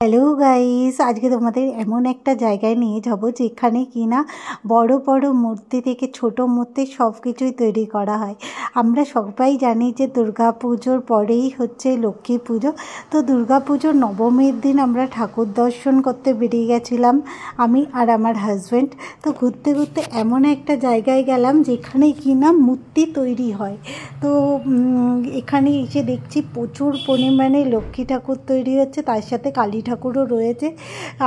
Hello guys, আজকে তোমাদের এমন একটা জায়গায় নিয়ে যাব যেখানে কিনা বড় বড় মূর্তি থেকে ছোট মূর্তি সব কিছুই তৈরি করা হয়। আমরা সবাই জানি যে দুর্গা পুজোর পরেই হচ্ছে লক্ষ্মী পুজো। তো দুর্গা পুজোর নবমীর দিন আমরা ঠাকুর দর্শন করতে বেরিয়ে গেছিলাম, আমি আর আমার হাজব্যান্ড। তো ঘুরতে ঘুরতে এমন একটা জায়গায় গেলাম যেখানে কিনা মূর্তি তৈরি হয়। তো এখানে এসে দেখছি প্রচুর পরিমাণে লক্ষ্মী ঠাকুর তৈরি হচ্ছে, তার সাথে কালী ঠাকুরও রয়েছে।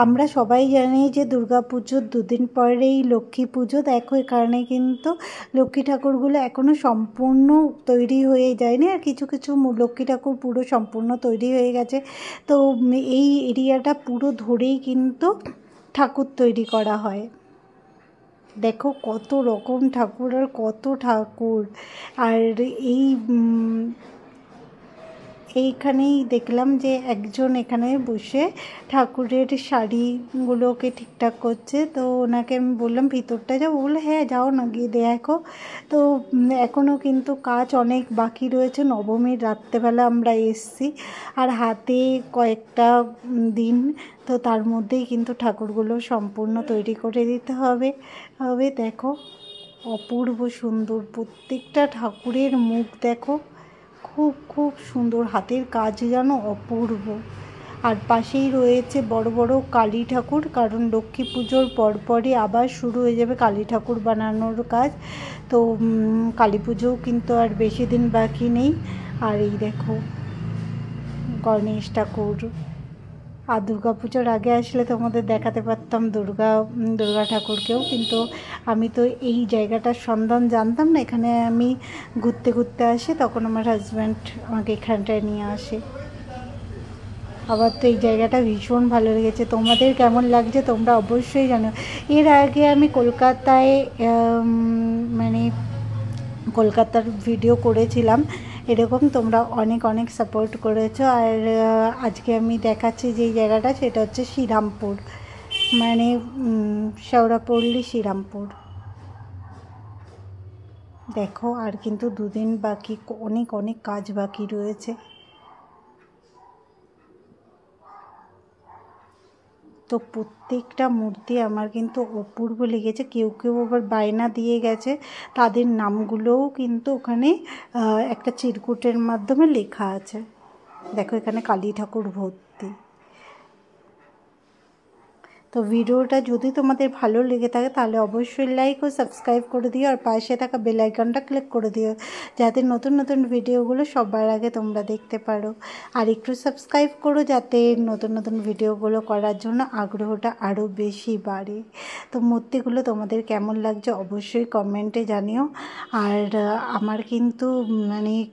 আমরা সবাই জানি যে দুর্গা পুজোর দুদিন পরেই লক্ষ্মী পুজো। দেখো এখানে কিন্তু লক্ষ্মী ঠাকুরগুলো এখনও সম্পূর্ণ তৈরি হয়ে যায়নি, আর কিছু কিছু লক্ষ্মী ঠাকুর পুরো সম্পূর্ণ তৈরি হয়ে গেছে। তো এই এরিয়াটা পুরো ধরেই কিন্তু ঠাকুর তৈরি করা হয়। দেখো কত রকম ঠাকুর আর কত ঠাকুর। আর এইখানেই দেখলাম যে একজন এখানে বসে ঠাকুরের শাড়িগুলোকে ঠিকঠাক করছে। তো ওনাকে আমি বললাম ভিতরটা যাও, বললো হ্যাঁ যাও না, গিয়ে দেখো। তো এখনও কিন্তু কাজ অনেক বাকি রয়েছে। নবমীর রাত্রেবেলা আমরা এসছি, আর হাতে কয়েকটা দিন, তো তার মধ্যেই কিন্তু ঠাকুরগুলো সম্পূর্ণ তৈরি করে দিতে হবে। দেখো অপূর্ব সুন্দর প্রত্যেকটা ঠাকুরের মুখ, দেখো খুব খুব সুন্দর, হাতের কাজ যেন অপূর্ব। আর পাশেই রয়েছে বড় বড় কালী ঠাকুর, কারণ লক্ষ্মী পুজোর পরপরই আবার শুরু হয়ে যাবে কালী ঠাকুর বানানোর কাজ। তো কালী পুজোও কিন্তু আর বেশি দিন বাকি নেই। আর এই দেখো গণেশ ঠাকুর। আর দুর্গা পুজোর আগে আসলে তোমাদের দেখাতে পারতাম দুর্গা ঠাকুরকেও, কিন্তু আমি তো এই জায়গাটার সন্ধান জানতাম না। এখানে আমি ঘুরতে ঘুরতে আসি, তখন আমার হাজব্যান্ড আমাকে এখানটায় নিয়ে আসে। আবার তো এই জায়গাটা ভীষণ ভালো লেগেছে। তোমাদের কেমন লাগছে তোমরা অবশ্যই জানো। এর আগে আমি কলকাতায় কলকাতার ভিডিও করেছিলাম এরকম, তোমরা অনেক অনেক সাপোর্ট করেছো। আর আজকে আমি দেখাচ্ছি যেই জায়গাটা, সেটা হচ্ছে শ্রীরামপুর, শেওড়াপল্লী শ্রীরামপুর। দেখো আর কিন্তু দুদিন বাকি, অনেক অনেক কাজ বাকি রয়েছে। তো প্রত্যেকটা মূর্তি আমার কিন্তু অপূর্ব লেগেছে। কেউ কেউ আবার বায়না দিয়ে গেছে, তাদের নামগুলোও কিন্তু ওখানে একটা চিরকুটের মাধ্যমে লেখা আছে। দেখো এখানে কালী ঠাকুর ভর্তি। তো ভিডিওটা যদি তোমাদের ভালো লেগে থাকে তাহলে অবশ্যই লাইক ও সাবস্ক্রাইব করে দিও, আর পাশে থাকা বেল আইকনটা ক্লিক করে দিও, যাতে নতুন নতুন ভিডিওগুলো সবার আগে তোমরা দেখতে পারো। আর একটু সাবস্ক্রাইব করো, যাতে নতুন নতুন ভিডিওগুলো করার জন্য আগ্রহটা আরও বেশি বাড়ে। তো মূর্তিগুলো তোমাদের কেমন লাগছে অবশ্যই কমেন্টে জানিও। আর আমার কিন্তু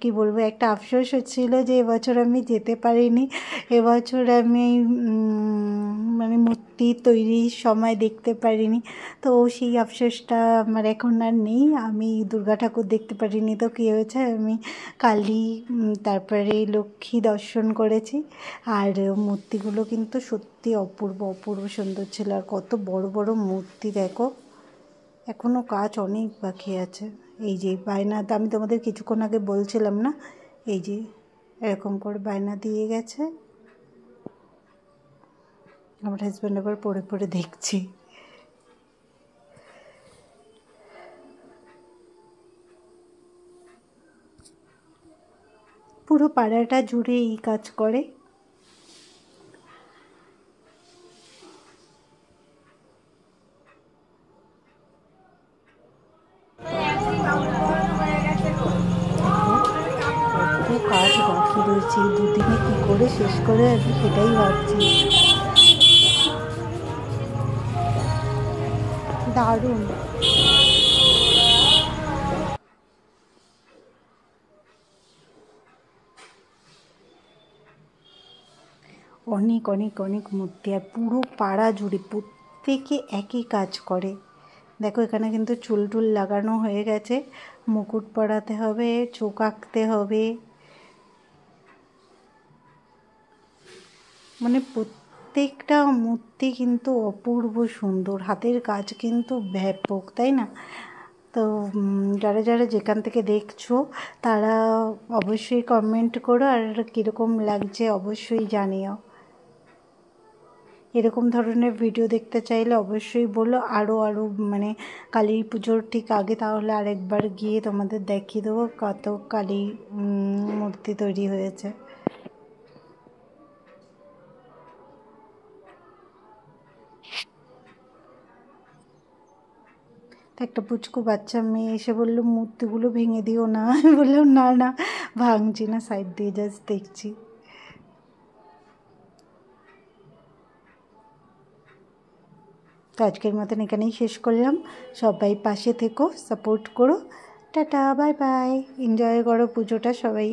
কি বলবো, একটা আফসোস হচ্ছিল যে এবছর আমি যেতে পারিনি। এবছর আমি মূর্তি তৈরির সময় দেখতে পারিনি। তো সেই আফসোসটা আমার এখন আর নেই। আমি দুর্গা ঠাকুর দেখতে পারিনি, তো কী হয়েছে, আমি কালী তারপরে লক্ষ্মী দর্শন করেছি। আর মূর্তিগুলো কিন্তু সত্যি অপূর্ব অপূর্ব সুন্দর ছিল। আর কত বড় বড় মূর্তি, দেখো এখনও কাজ অনেক বাকি আছে। এই যে বায়নাটা আমি তোমাদের কিছুক্ষণ আগে বলছিলাম না, এই যে এরকম করে বায়না দিয়ে গেছে। আমার হাজব্যান্ড আবার পড়ে পড়ে দেখছি। পুরো পাড়াটা জুড়ে এই কাজ করে। কত কাজ বাকি রয়েছে, দুদিনে কী করে শেষ করে আমি সেটাই ভাবছি। দারুণ। অনেক অনেক অনেক মূর্তি, আর পুরো পাড়া জুড়ে প্রত্যেকে একই কাজ করে। দেখো এখানে কিন্তু চুল টুল লাগানো হয়ে গেছে, মুকুট পরাতে হবে, চোখ আঁকতে হবে, প্রত্যেকটা মূর্তি কিন্তু অপূর্ব সুন্দর, হাতের কাজ কিন্তু ব্যাপক, তাই না? তো যারা যারা যেখান থেকে দেখছো তারা অবশ্যই কমেন্ট করো, আর কীরকম লাগছে অবশ্যই জানিও। এরকম ধরনের ভিডিও দেখতে চাইলে অবশ্যই বলো, আরও মানে কালী পুজোর ঠিক আগে তাহলে আরেকবার গিয়ে তোমাদের দেখিয়ে দেবো কত কালী মূর্তি তৈরি হয়েছে। তো একটা পুচকু বাচ্চা মেয়ে এসে বললো মূর্তিগুলো ভেঙে দিও না। আমি বললাম না না ভাঙছি না, সাইড দিয়ে জাস্ট দেখছি। তো আজকের মতন এখানেই শেষ করলাম। সবাই পাশে থেকো, সাপোর্ট করো। টাটা, বাই বাই, এনজয় করো পুজোটা সবাই।